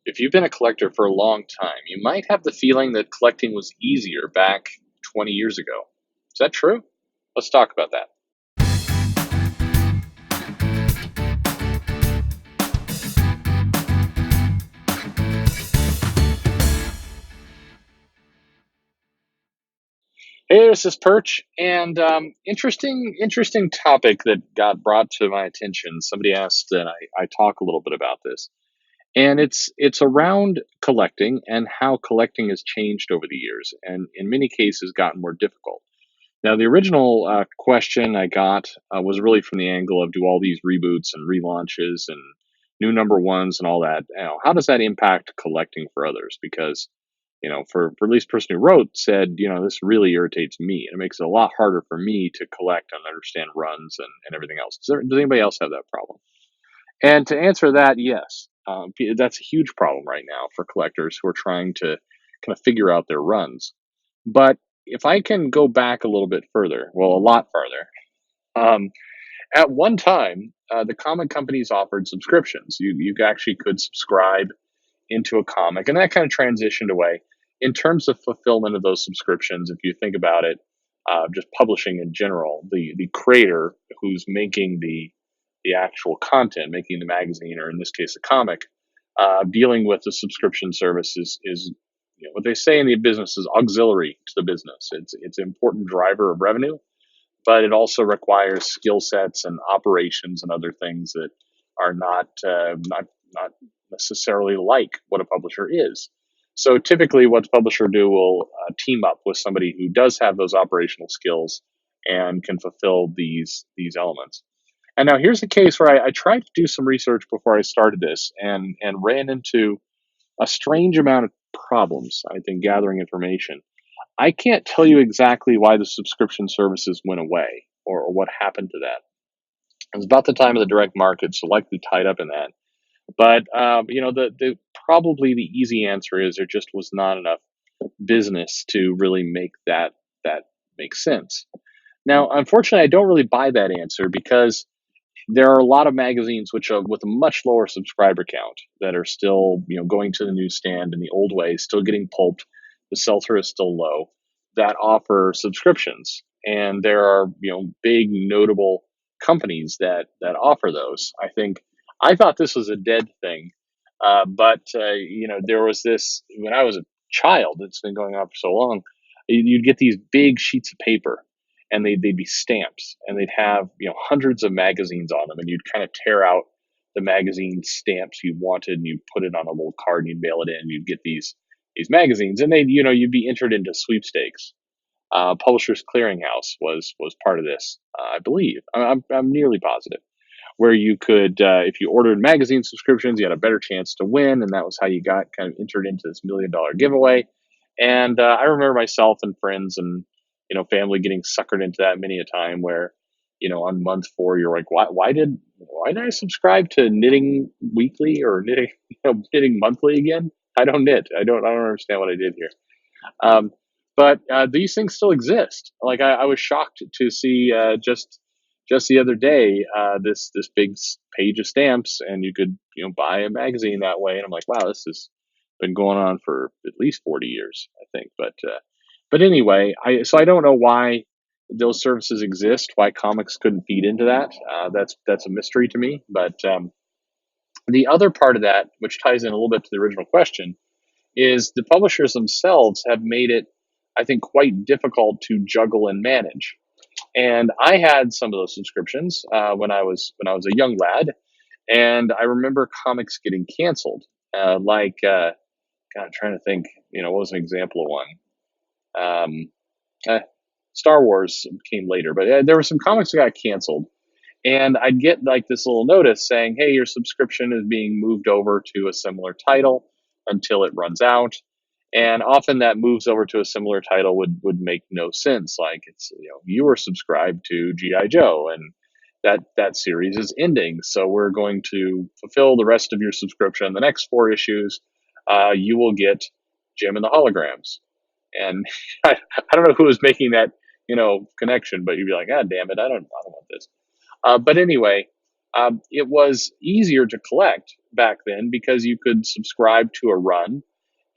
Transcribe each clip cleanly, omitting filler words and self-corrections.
If you've been a collector for a long time, you might have the feeling that collecting was easier back 20 years ago. Is that true? Let's talk about that. Hey, this is Perch, and interesting topic that got brought to my attention. Somebody asked that I talk a little bit about this, and it's around collecting and how collecting has changed over the years, and in many cases gotten more difficult. Now, the original question I got was really from the angle of do all these reboots and relaunches and new number ones and all that, how does that impact collecting for others? Because, for at least the person who wrote said, this really irritates me. And it makes it a lot harder for me to collect and understand runs and everything else. Does anybody else have that problem? And to answer that, yes, that's a huge problem right now for collectors who are trying to kind of figure out their runs. But if I can go back a little bit further, well, a lot farther, um, at one time, the comic companies offered subscriptions. You actually could subscribe into a comic, and that kind of transitioned away. In terms of fulfillment of those subscriptions, if you think about it, just publishing in general, the creator who's making the actual content, making the magazine, or in this case, a comic, dealing with the subscription service is what they say in the business is auxiliary to the business. It's an important driver of revenue, but it also requires skill sets and operations and other things that are not necessarily like what a publisher is. So typically, what the publisher do will team up with somebody who does have those operational skills and can fulfill these elements. And now here's a case where I tried to do some research before I started this and ran into a strange amount of problems, I think, gathering information. I can't tell you exactly why the subscription services went away or what happened to that. It was about the time of the direct market, so likely tied up in that. But the probably the easy answer is there just was not enough business to really make that make sense. Now, unfortunately, I don't really buy that answer because there are a lot of magazines which are with a much lower subscriber count that are still going to the newsstand in the old way, still getting pulped. The sell-through is still low, that offer subscriptions, and there are big notable companies that offer those. I thought this was a dead thing, but there was this when I was a child. It's been going on for so long. You'd get these big sheets of paper, and they'd be stamps, and they'd have hundreds of magazines on them, and you'd kind of tear out the magazine stamps you wanted, and you put it on a little card, and you'd mail it in, and you'd get these magazines, and you'd be entered into sweepstakes. Publishers Clearinghouse was part of this, I believe. I'm nearly positive, where you could, if you ordered magazine subscriptions, you had a better chance to win, and that was how you got kind of entered into this $1 million giveaway. And I remember myself and friends and family getting suckered into that many a time where, on month 4, you're like, why did I subscribe to Knitting Weekly or Knitting Monthly again? I don't knit. I don't understand what I did here. Um, but these things still exist. Like I was shocked to see just the other day this big page of stamps, and you could buy a magazine that way. And I'm like, wow, this has been going on for at least 40 years, I think. But anyway, I don't know why those services exist. Why comics couldn't feed into that? That's a mystery to me. But the other part of that, which ties in a little bit to the original question, is the publishers themselves have made it, I think, quite difficult to juggle and manage. And I had some of those subscriptions when I was a young lad, and I remember comics getting canceled. God, I'm trying to think. What was an example of one? Um, eh, Star Wars came later, but there were some comics that got canceled, and I'd get like this little notice saying, "Hey, your subscription is being moved over to a similar title until it runs out." And often that moves over to a similar title would make no sense. Like it's you were subscribed to GI Joe, and that series is ending, so we're going to fulfill the rest of your subscription. The next 4 issues, you will get Jim and the Holograms. And I don't know who was making that connection, but you'd be like, ah, damn it, I don't want this. But anyway, It was easier to collect back then because you could subscribe to a run,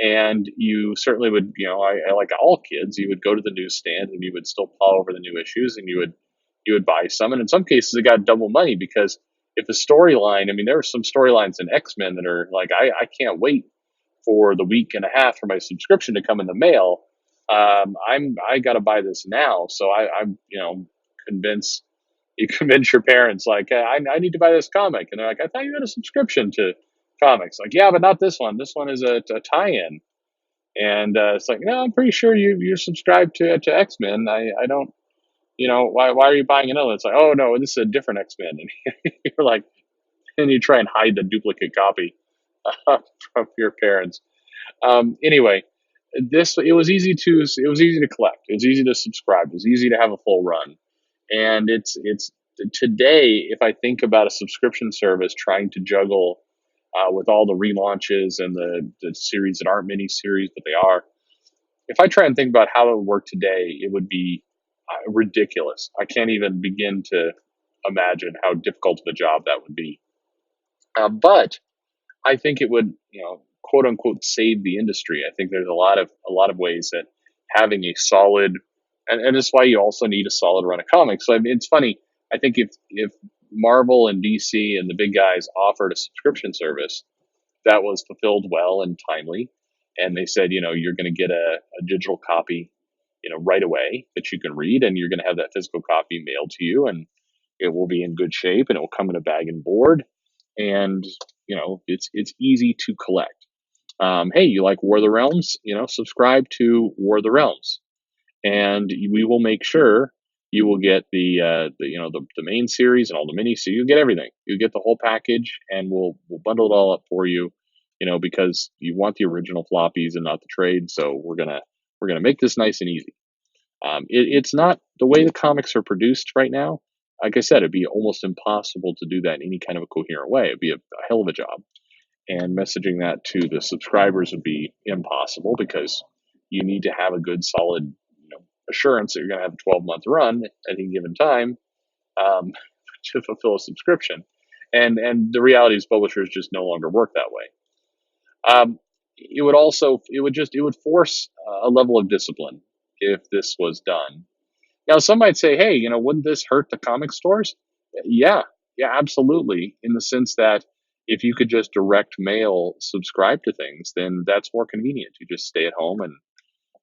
and you certainly would, I like all kids, you would go to the newsstand and you would still paw over the new issues, and you would buy some, and in some cases it got double money because if the storyline, I mean, there were some storylines in X-Men that are like, I can't wait for the week and a half for my subscription to come in the mail. I got to buy this now, so I'm convinced you convince your parents like, hey, I need to buy this comic, and they're like, I thought you had a subscription to comics. Like, yeah, but not this one. This one is a tie-in, and it's like, no, I'm pretty sure you're subscribed to X Men. I don't, why are you buying another? It's like, oh no, this is a different X Men, and you're like, and you try and hide the duplicate copy from your parents. Anyway, this it was easy to collect. It was easy to subscribe. It was easy to have a full run, and it's today. If I think about a subscription service trying to juggle with all the relaunches and the series that aren't mini series, but they are. If I try and think about how it would work today, it would be ridiculous. I can't even begin to imagine how difficult of a job that would be. But I think it would, quote unquote, save the industry. I think there's a lot of ways that having a solid, and that's why you also need a solid run of comics. So I mean, it's funny. I think if Marvel and DC and the big guys offered a subscription service that was fulfilled well and timely, and they said, you're going to get a digital copy, right away that you can read, and you're going to have that physical copy mailed to you, and it will be in good shape, and it will come in a bag and board, and it's easy to collect. Hey, you like War of the Realms? Subscribe to War of the Realms, and we will make sure you will get the main series and all the mini series. You get everything. You get the whole package, and we'll bundle it all up for you. Because you want the original floppies and not the trade. So we're gonna make this nice and easy. It's not the way the comics are produced right now. Like I said, it'd be almost impossible to do that in any kind of a coherent way. It'd be a hell of a job, and messaging that to the subscribers would be impossible because you need to have a good, solid, assurance that you're going to have a 12-month run at any given time um, to fulfill a subscription. And the reality is, publishers just no longer work that way. It would force a level of discipline if this was done. Now, some might say, hey, wouldn't this hurt the comic stores? Yeah, yeah, absolutely. In the sense that if you could just direct mail subscribe to things, then that's more convenient. You just stay at home, and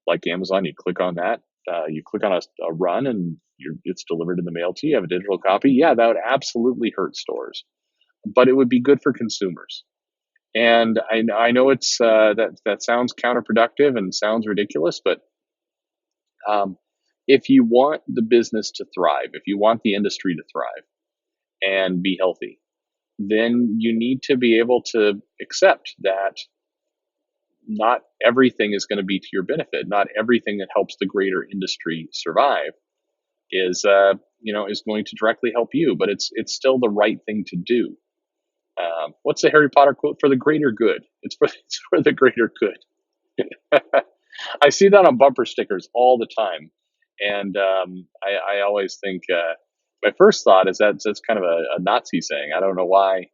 like Amazon, you click on that, you click on a run, and it's delivered in the mail to you. You have a digital copy. Yeah, that would absolutely hurt stores, but it would be good for consumers. And I know it's that sounds counterproductive and sounds ridiculous, but um, if you want the business to thrive, if you want the industry to thrive and be healthy, then you need to be able to accept that not everything is going to be to your benefit. Not everything that helps the greater industry survive is going to directly help you, but it's still the right thing to do. What's the Harry Potter quote? For the greater good. It's for the greater good. I see that on bumper stickers all the time, and I always think my first thought is that's kind of a Nazi saying. I don't know why.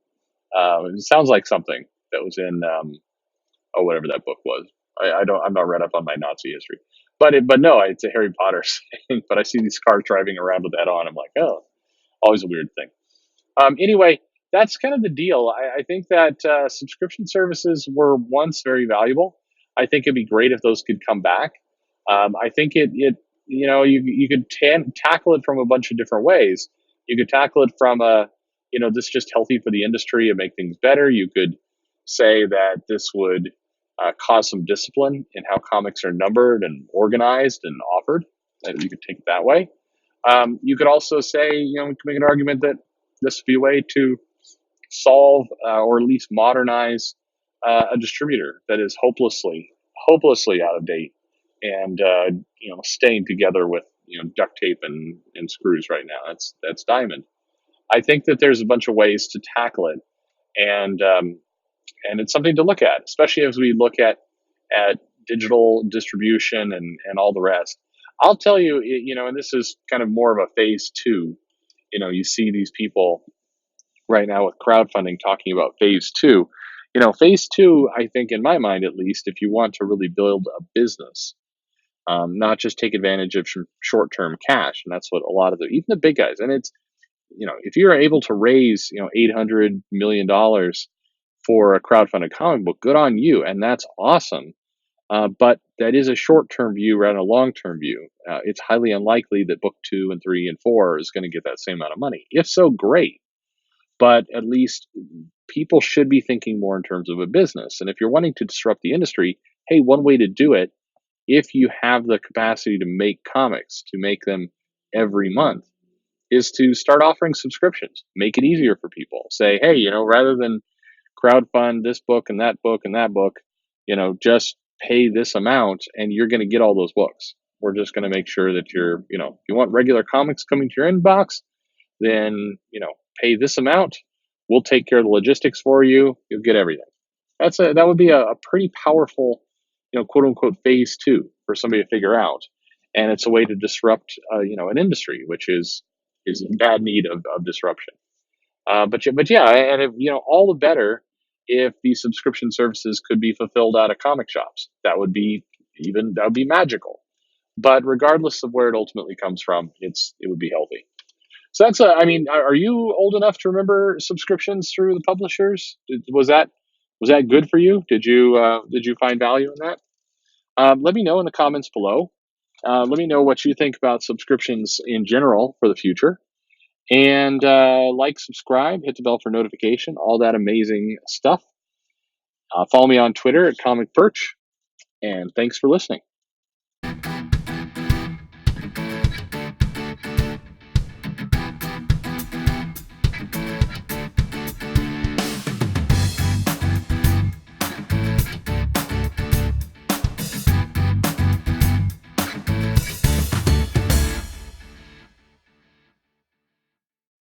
It sounds like something that was in whatever that book was. I'm not read up on my Nazi history, but no, it's a Harry Potter saying. But I see these cars driving around with that on. I'm like, oh, always a weird thing. Anyway, that's kind of the deal. I think that subscription services were once very valuable. I think it'd be great if those could come back. I think you could tackle it from a bunch of different ways. You could tackle it from this is just healthy for the industry and make things better. You could say that this would cause some discipline in how comics are numbered and organized and offered. You could take it that way. You could also say, we can make an argument that this would be a way to solve or at least modernize a distributor that is hopelessly out of date and staying together with duct tape and screws right now. That's diamond. I think that there's a bunch of ways to tackle it, and it's something to look at, especially as we look at digital distribution and all the rest. I'll tell you, and this is kind of more of a phase two. You see these people right now with crowdfunding talking about phase two. Phase two, I think, in my mind at least, if you want to really build a business, not just take advantage of short term cash. And that's what a lot of even the big guys, and if you're able to raise, $800 million for a crowdfunded comic book, good on you. And that's awesome. But that is a short term view rather than a long term view. It's highly unlikely that book two and three and four is going to get that same amount of money. If so, great. But at least people should be thinking more in terms of a business. And if you're wanting to disrupt the industry, hey, one way to do it, if you have the capacity to make comics, to make them every month, is to start offering subscriptions. Make it easier for people. Say, hey, rather than crowdfund this book and that book and that book, just pay this amount and you're going to get all those books. We're just going to make sure that if you want regular comics coming to your inbox, then, pay this amount. We'll take care of the logistics for you. You'll get everything. That would be a pretty powerful, quote unquote phase two for somebody to figure out. And it's a way to disrupt, an industry, which is in bad need of disruption. But yeah, and if, all the better if these subscription services could be fulfilled out of comic shops. That would be magical. But regardless of where it ultimately comes from, it would be healthy. So I mean, are you old enough to remember subscriptions through the publishers? Was that good for you? Did you find value in that? Let me know in the comments below. Let me know what you think about subscriptions in general for the future. And like, subscribe, hit the bell for notification, all that amazing stuff. Follow me on Twitter at Comic Perch, and thanks for listening.